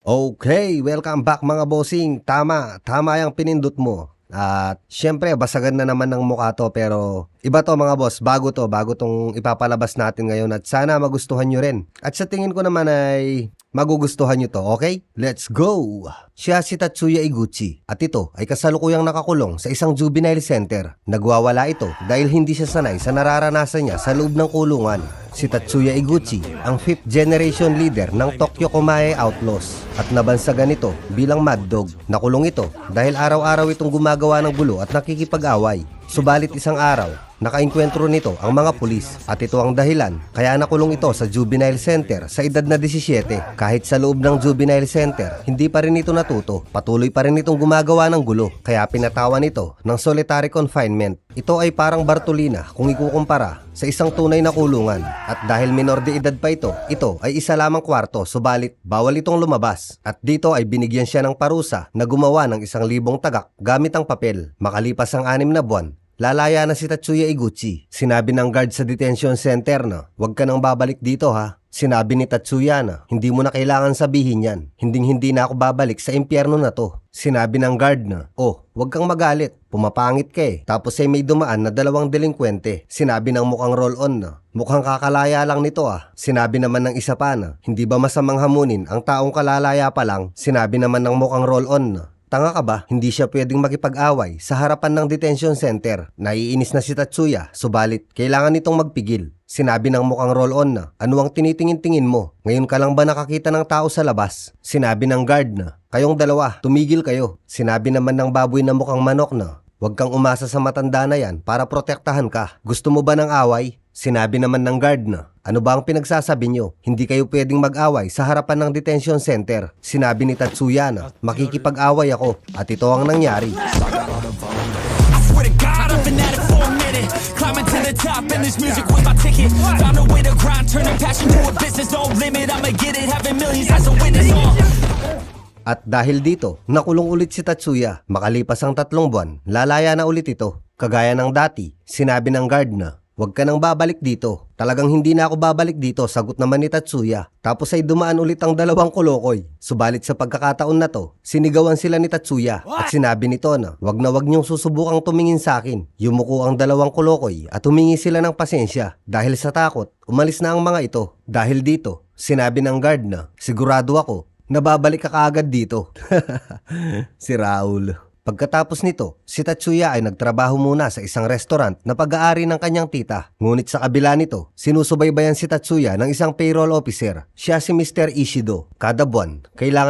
Okay, welcome back mga bossing. Tama yung pinindot mo. At syempre, basagan na naman ng mukha to pero iba to mga boss, bago tong ipapalabas natin ngayon at sana magustuhan nyo rin. At sa tingin ko naman ay magugustuhan nyo to, okay? Let's go! Siya si Tatsuya Iguchi at ito ay kasalukuyang nakakulong sa isang juvenile center. Nagwawala ito dahil hindi siya sanay sa nararanasan niya sa loob ng kulungan. Si Tatsuya Iguchi ang 5th generation leader ng Tokyo Kumae Outlaws at nabansagan ito bilang Mad Dog. Nakulong ito dahil araw-araw itong gumagawa ng gulo at nakikipag-away. Subalit isang araw, nakainkwentro nito ang mga pulis at ito ang dahilan kaya nakulong ito sa juvenile center sa edad na 17. Kahit sa loob ng juvenile center, hindi pa rin ito natuto. Patuloy pa rin itong gumagawa ng gulo kaya pinatawan ito ng solitary confinement. Ito ay parang Bartolina kung ikukumpara sa isang tunay na kulungan at dahil minor de edad pa ito ay isa lamang kwarto subalit bawal itong lumabas at dito ay binigyan siya ng parusa na gumawa ng 1,000 tagak gamit ang papel. Makalipas ang 6 na buwan, lalaya na si Tatsuya Iguchi. Sinabi ng guard sa detention center na, "Huwag ka nang babalik dito ha." Sinabi ni Tatsuya na, "Hindi mo na kailangan sabihin yan. Hindi na ako babalik sa impyerno na to." Sinabi ng guard na, "Oh, huwag kang magalit. Pumapangit ka eh." Tapos ay may dumaan na 2 delinkwente. Sinabi ng mukhang roll-on na, "Mukhang kakalaya lang nito ah." Sinabi naman ng isa pa na, "Hindi ba masamang hamunin ang taong kalalaya pa lang?" Sinabi naman ng mukhang roll-on na, "Tanga ka ba? Hindi siya pwedeng makipag-away sa harapan ng detention center." Naiinis na si Tatsuya, subalit kailangan nitong magpigil. Sinabi ng mukhang roll-on na, "Ano ang tinitingin-tingin mo? Ngayon ka lang ba nakakita ng tao sa labas?" Sinabi ng guard na, "Kayong dalawa, tumigil kayo." Sinabi naman ng baboy na mukhang manok na, "Huwag kang umasa sa matanda na yan para protektahan ka. Gusto mo ba ng away?" Sinabi naman ng guard na, "Ano ba ang pinagsasabi nyo? Hindi kayo pwedeng mag-away sa harapan ng detention center." Sinabi ni Tatsuya na, "Makikipag-away ako." At ito ang nangyari. Climbing to the top and this music was my ticket. Found a way to grind, turning passion to a business. No limit, I'ma get it, having millions as a witness. At dahil dito, nakulong ulit si Tatsuya. Makalipas ang 3 buwan, lalaya na ulit ito. Kagaya ng dati, sinabi ng guard na, "Huwag ka nang babalik dito." "Talagang hindi na ako babalik dito," sagot naman ni Tatsuya. Tapos ay dumaan ulit ang 2 kolokoy. Subalit sa pagkakataon na to, sinigawan sila ni Tatsuya at sinabi nito na, "Wag niyong susubukang tumingin sa akin." Yumuko ang 2 kolokoy at humingi sila ng pasensya. Dahil sa takot, umalis na ang mga ito. Dahil dito, sinabi ng guard na, "Sigurado ako, nababalik ka kaagad dito." Si Raul. Pagkatapos nito, si Tatsuya ay nagtrabaho muna sa isang restaurant na pag-aari ng kanyang tita. Ngunit sa kabila nito, sinusubaybayan si Tatsuya ng isang payroll officer. Siya si Mr. Ishido. Kada buwan, kailangan